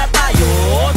na tayo.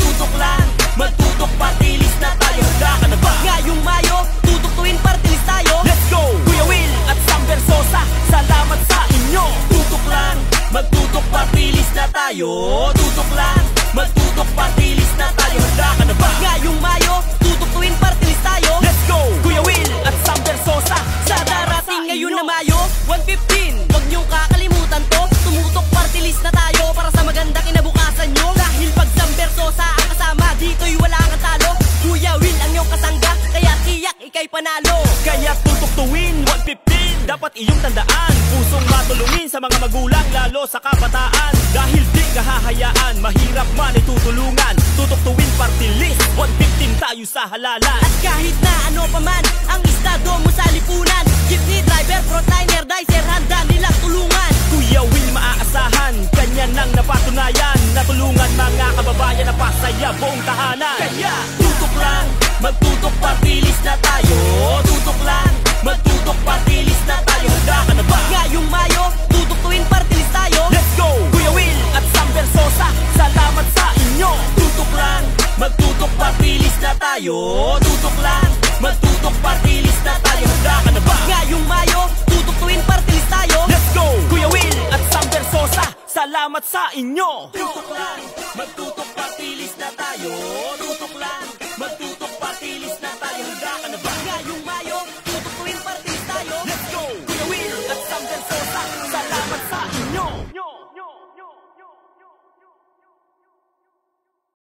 Tutok lang, magtutok, party list na tayo. Handa ka na ba? Ngayong Mayo, tutok tuwin, party list tayo. Let's go! Kuya Will at Sam Versosa, salamat sa inyo. Tutok lang, magtutok, party list na tayo. Tutok lang, magtutok, party list na tayo. Handa ka na ba? Ngayong Mayo, tutok tuwin, party list tayo. Let's go! Kuya Will at Sam Versosa, sa darating ngayon na Mayo 115, huwag niyong kakalimutan to. Tumutok, party list na tayo para sa maganda kinabukasan nyo. Dahil pag Sam Versosa ang kasama, dito'y wala kang talo. Kuya Will ang iyong kasangga, kaya tiyak ikay panalo. Kaya tutok tuwin 115, dapat iyong tandaan. Pusong matulungin sa mga magulang, lalo sa kabataan. Dahil di kahahayaan, mahirap man itutulungan. Tutok tuwin, party list 115, tayo sa halalan. At kahit na ano pa man ang estado mo sa lipunan, jeepney driver, frontliner, dicer, handa nilang tulungan. Kuya Will maaasahan, kanya nang napatunayan. Natulungan mga kababayan na pasaya buong tahanan. Kaya tutok lang, magtutok, party list na tayo. Tutok lang, magtutok, party list na tayo. Handa ka na ba? Ngayong Mayo, tutok tuwin, party list tayo. Let's go! Kuya Will at Sam Versosa, salamat sa inyo. Tutok lang, magtutok, party list na tayo. Tutok lang, magtutok, party list na tayo. Handa ka na ba? Ngayong Mayo, tutok tuwin, party list tayo. Let's go! Kuya Will at Sam Versosa, salamat sa inyo. Tutok lang, magtutok,